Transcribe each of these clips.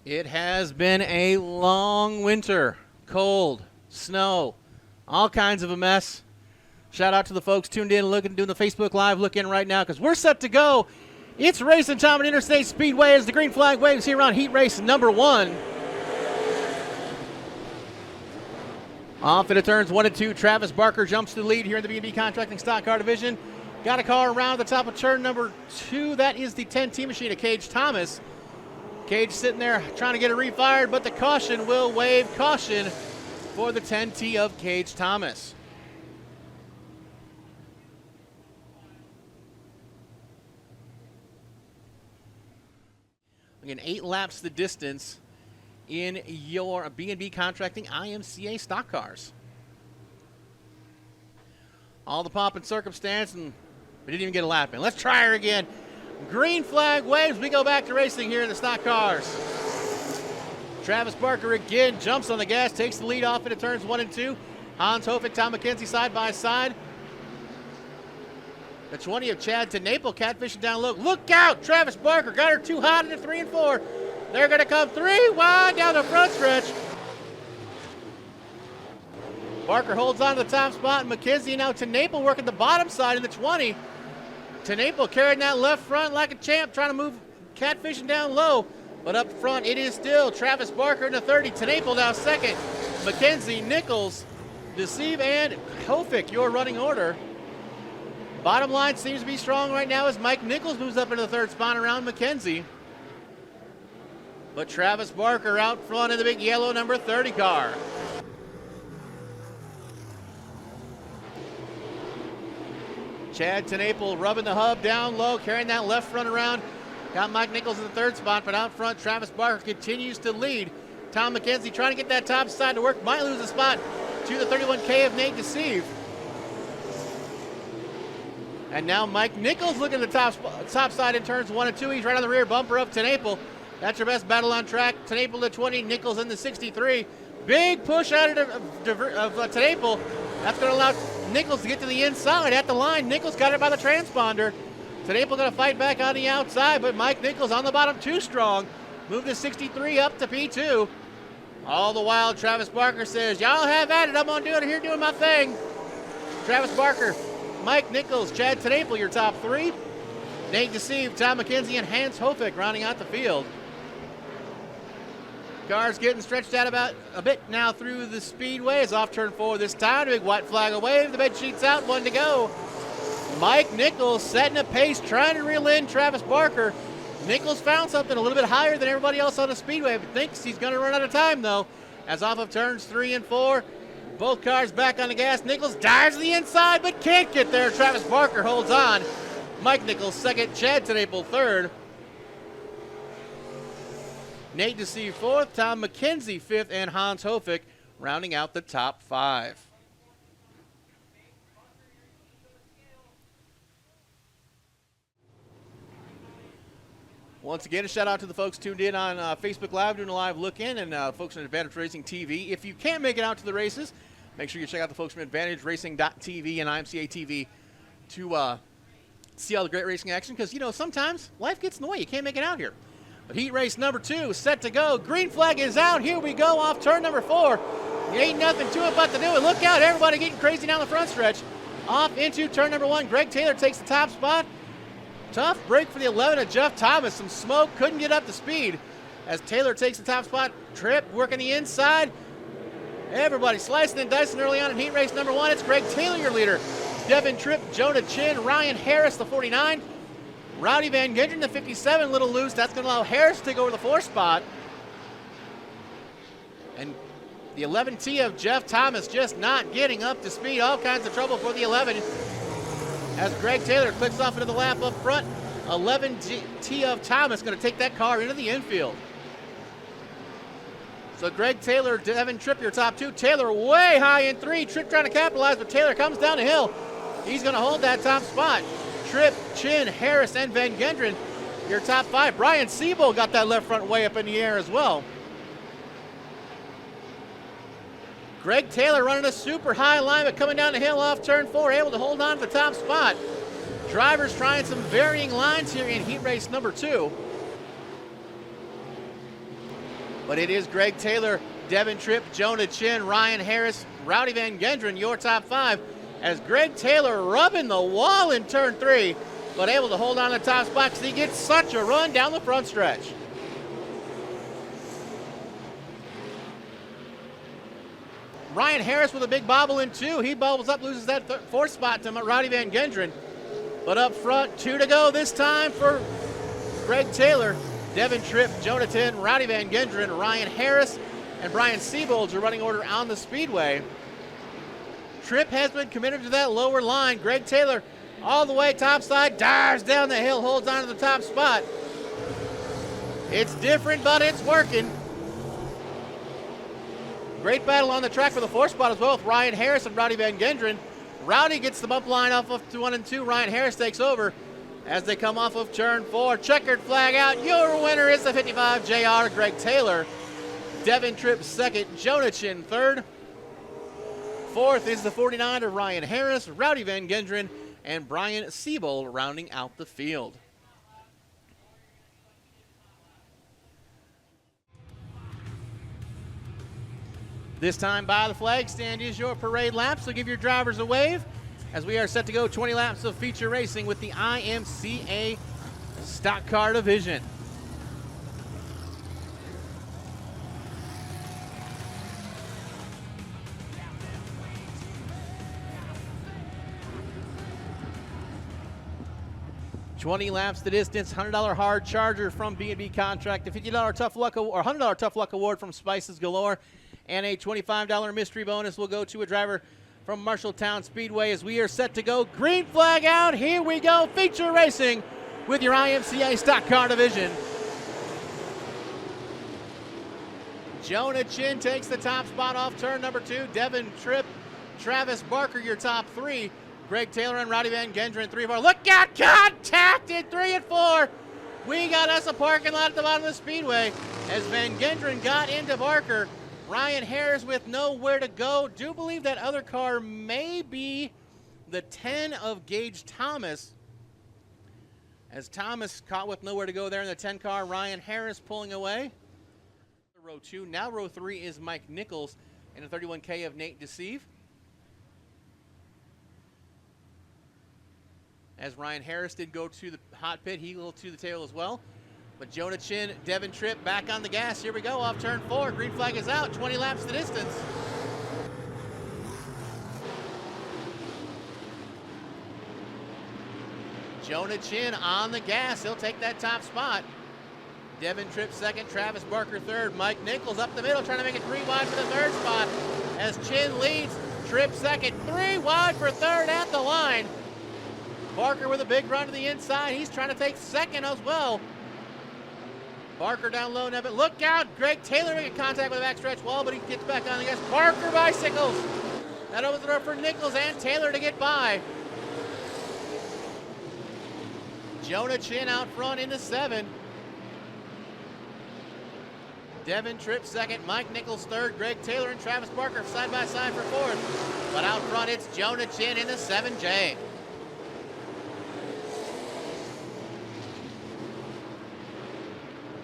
It has been a long winter. Cold, snow, all kinds of a mess. Shout out to the folks tuned in, doing the Facebook Live look in right now because we're set to go. It's racing time at Interstate Speedway as the green flag waves here on heat race number 1. Off into turns 1 and 2, Travis Barker jumps to the lead here in the B&B Contracting Stock Car Division. Got a car around the top of turn number 2. That is the 10T machine of Cage Thomas. Cage sitting there trying to get it refired, but the caution will wave. Caution for the 10T of Cage Thomas. Again, 8 laps the distance in your B&B Contracting IMCA stock cars. All the pomp and circumstance, and we didn't even get a lap in. Let's try her again. Green flag waves. We go back to racing here in the stock cars. Travis Barker again jumps on the gas, takes the lead off into turns 1 and 2. Hans Hofick, Tom McKenzie side by side. The 20 of Chad Tame catfishing down low. Look out! Travis Barker got her too hot into 3 and 4. They're going to come 3 wide down the front stretch. Barker holds on to the top spot. McKenzie now Tame working the bottom side in the 20. Tame carrying that left front like a champ, trying to move catfishing down low. But up front, it is still Travis Barker in the 30. Tame now second. McKenzie, Nichols, Deceive, and Hofick, your running order. Bottom line seems to be strong right now as Mike Nichols moves up into the 3rd spot around McKenzie. But Travis Barker out front in the big yellow number 30 car. Chad Tame rubbing the hub down low, carrying that left front around. Got Mike Nichols in the 3rd spot, but out front, Travis Barker continues to lead. Tom McKenzie trying to get that top side to work. Might lose a spot to the 31K of Nate Deceive. And now Mike Nichols looking at the top side in turns 1 and 2. He's right on the rear bumper of Tame. That's your best battle on track. Tame to 20, Nichols in the 63. Big push out of Tame. That's going to allow Nichols to get to the inside at the line. Nichols got it by the transponder. Tame going to fight back on the outside, but Mike Nichols on the bottom too strong. Move the 63 up to P2. All the while, Travis Barker says, y'all have at it. I'm going to do it here doing my thing. Travis Barker, Mike Nichols, Chad Tame, your top 3. Nate Deceive, Tom McKenzie, and Hans Hofick rounding out the field. Cars getting stretched out about a bit now through the speedway. It's off turn 4 this time. Big white flag away. The bed sheet's out. 1 to go. Mike Nichols setting a pace, trying to reel in Travis Barker. Nichols found something a little bit higher than everybody else on the speedway, but thinks he's going to run out of time, though. As off of turns 3 and 4, both cars back on the gas. Nichols dives to the inside, but can't get there. Travis Barker holds on. Mike Nichols second, Chad Tame 3rd. Nate Deceive 4th, Tom McKenzie 5th, and Hans Hofick rounding out the top 5. Once again, a shout out to the folks tuned in on Facebook Live, doing a live look in, and folks on Advantage Racing TV. If you can't make it out to the races, make sure you check out the folks from AdvantageRacing.tv and IMCA TV to see all the great racing action, because, you know, sometimes life gets in the way. You can't make it out here. But heat race number 2 is set to go. Green flag is out. Here we go off turn number 4. There ain't nothing to it but to do it. Look out, everybody getting crazy down the front stretch. Off into turn number 1. Greg Taylor takes the top spot. Tough break for the 11 of Jeff Thomas. Some smoke, couldn't get up to speed. As Taylor takes the top spot. Tripp working the inside. Everybody slicing and dicing early on in heat race number 1. It's Greg Taylor, your leader. Devin Tripp, Jonah Chin, Ryan Harris, the 49. Rowdy Van Gendron, the 57, a little loose. That's going to allow Harris to take over the 4th spot. And the 11T of Jeff Thomas just not getting up to speed. All kinds of trouble for the 11. As Greg Taylor clicks off into the lap up front. 11T of Thomas going to take that car into the infield. So Greg Taylor, Devin Tripp, your top 2. Taylor way high in 3. Tripp trying to capitalize, but Taylor comes down the hill. He's going to hold that top spot. Tripp, Chin, Harris, and Van Gendron, your top 5. Brian Siebel got that left front way up in the air as well. Greg Taylor running a super high line, but coming down the hill off turn 4, able to hold on to the top spot. Drivers trying some varying lines here in heat race number 2. but it is Greg Taylor, Devin Tripp, Jonah Chin, Ryan Harris, Rowdy Van Gendron, your top 5, as Greg Taylor rubbing the wall in turn 3, but able to hold on to the top spot because he gets such a run down the front stretch. Ryan Harris with a big bobble in 2. He bobbles up, loses that 4th spot to Rowdy Van Gendron. But up front, 2 to go this time for Greg Taylor, Devin Tripp, Jonathan, Rowdy Van Gendron, Ryan Harris, and Brian Siebold's running order on the Speedway. Tripp has been committed to that lower line. Greg Taylor all the way topside, dives down the hill, holds on to the top spot. It's different, but it's working. Great battle on the track for the 4th spot as well with Ryan Harris and Rowdy Van Gendron. Rowdy gets the bump line off of 1 and 2. Ryan Harris takes over as they come off of turn 4. Checkered flag out. Your winner is the 55 JR, Greg Taylor. Devin Tripp 2nd, Jonah Chin 3rd. 4th is the 49 of Ryan Harris, Rowdy Van Gendron, and Brian Siebold rounding out the field. This time by the flag stand is your parade lap, so give your drivers a wave as we are set to go 20 laps of feature racing with the IMCA Stock Car Division. $20 laps the distance, $100 hard charger from B&B Contract, a $50 Tough Luck or $100 Tough Luck Award from Spices Galore, and a $25 mystery bonus will go to a driver from Marshalltown Speedway as we are set to go. Green flag out. Here we go. Feature racing with your IMCA Stock Car Division. Jonah Chin takes the top spot off turn number 2. Devin Tripp, Travis Barker, your top 3. Greg Taylor and Rowdy Van Gendron, 3 and 4. Look out, contact in 3 and 4. We got us a parking lot at the bottom of the speedway as Van Gendron got into Barker. Ryan Harris with nowhere to go. Do believe that other car may be the 10 of Gage Thomas. As Thomas caught with nowhere to go there in the 10 car. Ryan Harris pulling away. Row 2. Now row 3 is Mike Nichols and a 31K of Nate Deceive. As Ryan Harris did go to the hot pit, he will to the tail as well. But Jonah Chin, Devin Tripp back on the gas. Here we go off turn 4. Green flag is out. 20 laps the distance. Jonah Chin on the gas. He'll take that top spot. Devin Tripp 2nd, Travis Barker 3rd. Mike Nichols up the middle trying to make it 3 wide for the 3rd spot. As Chin leads, Tripp 2nd, 3 wide for 3rd at the line. Barker with a big run to the inside. He's trying to take 2nd as well. Barker down low, but look out. Greg Taylor making contact with the backstretch wall, but he gets back on the gas. Barker bicycles. That opens the door for Nichols and Taylor to get by. Jonah Chin out front into 7. Devin Tripp 2nd, Mike Nichols 3rd, Greg Taylor and Travis Barker side by side for 4th. But out front it's Jonah Chin in the 7J.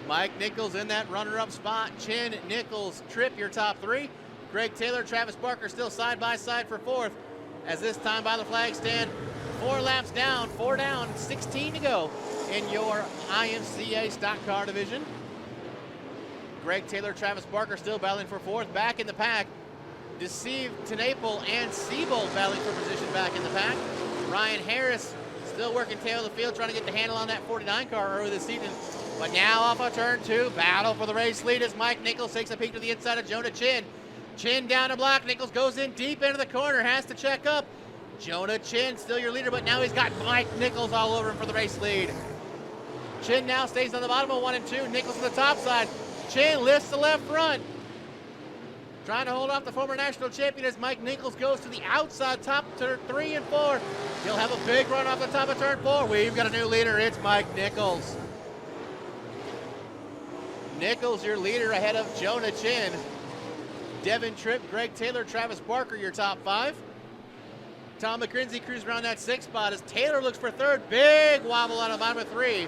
Mike Nichols in that runner-up spot. Chin, Nichols, Tripp, your top 3. Greg Taylor, Travis Barker still side by side for 4th. As this time by the flag stand, 4 laps down, 4 down, 16 to go in your IMCA Stock Car Division. Greg Taylor, Travis Barker still battling for 4th. Back in the pack, Deceive, Tenaple, and Siebold battling for position back in the pack. Ryan Harris still working tail of the field, trying to get the handle on that 49 car early this evening. But now off of turn 2, battle for the race lead as Mike Nichols takes a peek to the inside of Jonah Chin. Chin down to block. Nichols goes in deep into the corner, has to check up. Jonah Chin still your leader, but now he's got Mike Nichols all over him for the race lead. Chin now stays on the bottom of 1 and 2. Nichols on the top side. Chin lifts the left front. Trying to hold off the former national champion as Mike Nichols goes to the outside top turn 3 and 4. He'll have a big run off the top of turn 4. We've got a new leader. It's Mike Nichols. Nichols, your leader ahead of Jonah Chin. Devin Tripp, Greg Taylor, Travis Barker, your top 5. Tom McKenzie cruising around that 6th spot as Taylor looks for 3rd. Big wobble on the bottom of 3.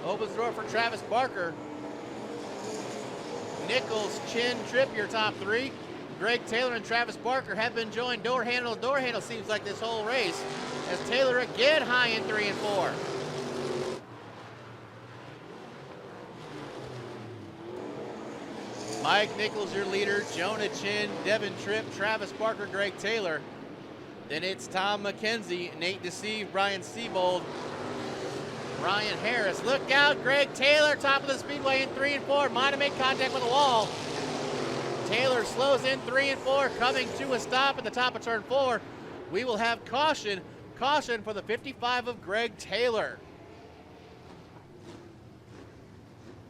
Opens the door for Travis Barker. Nichols, Chin, Tripp, your top three. Greg Taylor and Travis Barker have been joined door handle to door handle, seems like this whole race, as Taylor again high in 3 and 4. Mike Nichols, your leader, Jonah Chin, Devin Tripp, Travis Barker, Greg Taylor. Then it's Tom McKenzie, Nate Deceive, Brian Seabold, Ryan Harris. Look out, Greg Taylor, top of the speedway in 3 and 4. Might have made contact with the wall. Taylor slows in 3 and 4, coming to a stop at the top of turn 4. We will have caution for the 55 of Greg Taylor.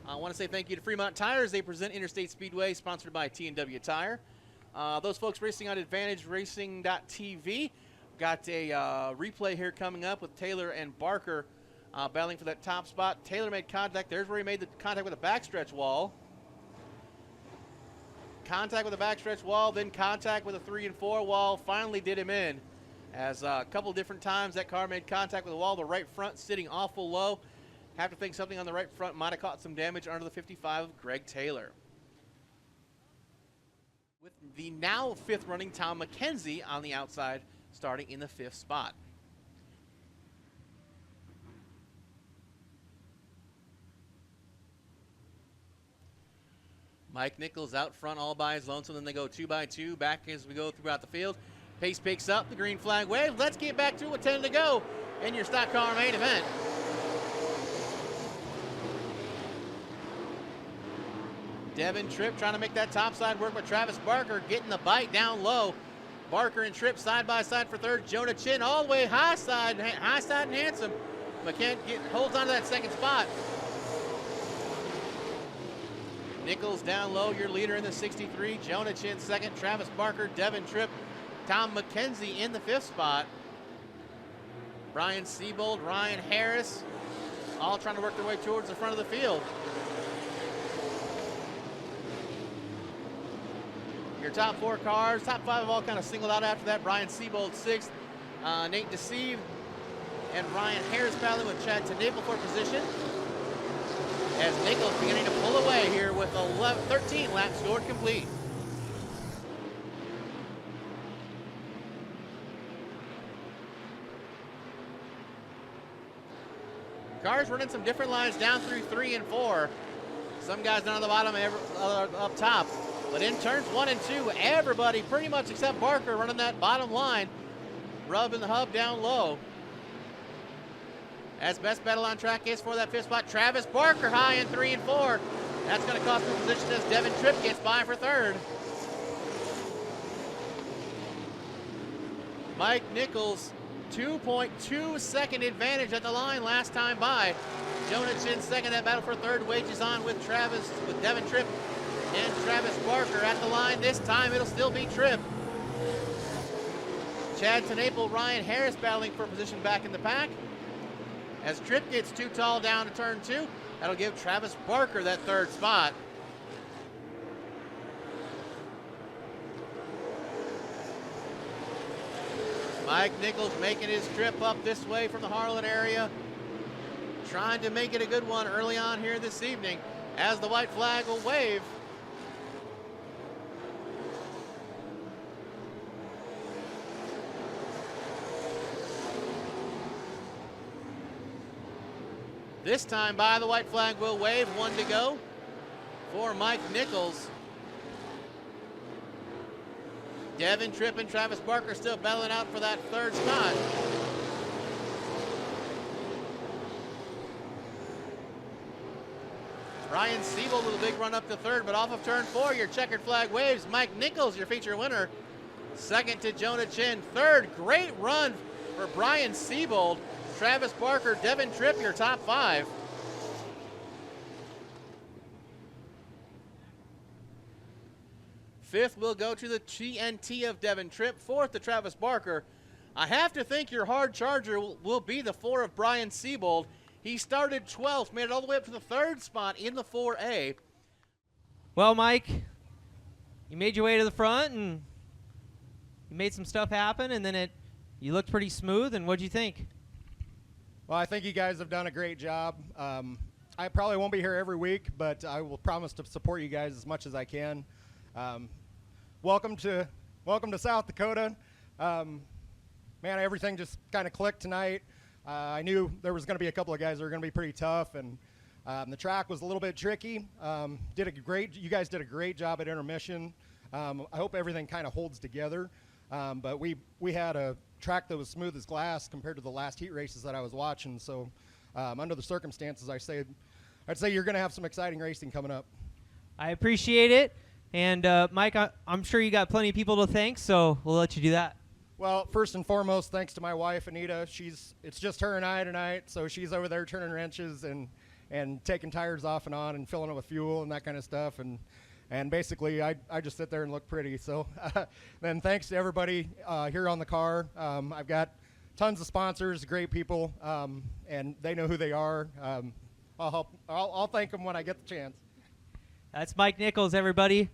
I want to say thank you to Fremont Tires. They present Interstate Speedway, sponsored by T&W Tire. Those folks racing on AdvantageRacing.tv. Got a replay here coming up with Taylor and Barker battling for that top spot. Taylor made contact. There's where he made the contact with the backstretch wall. Contact with the backstretch wall, then contact with a 3 and 4 wall. Finally did him in. As a couple different times that car made contact with the wall. The right front sitting awful low. Have to think something on the right front might have caught some damage under the 55 of Greg Taylor. With the now 5th running Tom McKenzie on the outside, starting in the 5th spot. Mike Nichols out front all by his lonesome, then they go 2 by 2 back as we go throughout the field. Pace picks up, the green flag waves. Let's get back to it, 10 to go in your stock car main event. Devin Tripp trying to make that top side work with Travis Barker, getting the bite down low. Barker and Tripp side by side for third. Jonah Chin all the way high side and handsome. McKen holds on to that second spot. Nichols down low, your leader in the 63. Jonah Chin second. Travis Barker, Devin Tripp, Tom McKenzie in the 5th spot. Brian Seabold, Ryan Harris, all trying to work their way towards the front of the field. Your top 4 cars, top 5 have all kind of singled out after that. Brian Seabold 6th, Nate Deceive, and Ryan Harris battling with Chad Tanaple for position. As Nichols beginning to pull away here with 13 laps scored complete. Cars running some different lines down through 3 and 4. Some guys down on the bottom, up top. But in turns 1 and 2, everybody pretty much except Barker running that bottom line, rubbing the hub down low. As best battle on track is for that 5th spot, Travis Barker high in 3 and 4. That's going to cost him position as Devin Tripp gets by for 3rd. Mike Nichols, 2.2 second advantage at the line last time by. Jonah Chin 2nd, that battle for 3rd wages on with Devin Tripp and Travis Barker at the line. This time it'll still be Tripp. Chad Tanaple, Ryan Harris battling for position back in the pack. As Tripp gets too tall down to turn 2, that'll give Travis Barker that 3rd spot. Mike Nichols making his trip up this way from the Harlan area, trying to make it a good one early on here this evening as the white flag will wave. This time by the white flag will wave, 1 to go for Mike Nichols. Devin Tripp and Travis Barker still battling out for that 3rd spot. Ryan Siebel with a big run up to 3rd, but off of turn 4, your checkered flag waves. Mike Nichols, your feature winner. 2nd to Jonah Chin. 3rd, great run for Brian Siebold. Travis Barker, Devin Tripp, your top 5. Fifth will go to the TNT of Devin Tripp. 4th to Travis Barker. I have to think your hard charger will be the 4 of Brian Siebold. He started 12th, made it all the way up to the 3rd spot in the 4A. Well, Mike, you made your way to the front and you made some stuff happen, and then you looked pretty smooth. And what'd you think? Well, I think you guys have done a great job. I probably won't be here every week, but I will promise to support you guys as much as I can. Welcome to South Dakota. Man, everything just kind of clicked tonight. I knew there was going to be a couple of guys that were going to be pretty tough, and the track was a little bit tricky. You guys did a great job at intermission. I hope everything kind of holds together. But we had a track that was smooth as glass compared to the last heat races that I was watching. So under the circumstances, I'd say you're going to have some exciting racing coming up. I appreciate it. And Mike, I'm sure you got plenty of people to thank, so we'll let you do that. Well, first and foremost, thanks to my wife, Anita. It's just her and I tonight, so she's over there turning wrenches and taking tires off and on and filling it with fuel and that kind of stuff. And basically, I just sit there and look pretty. So then thanks to everybody here on the car. I've got tons of sponsors, great people, and they know who they are. I'll thank them when I get the chance. That's Mike Nichols, everybody.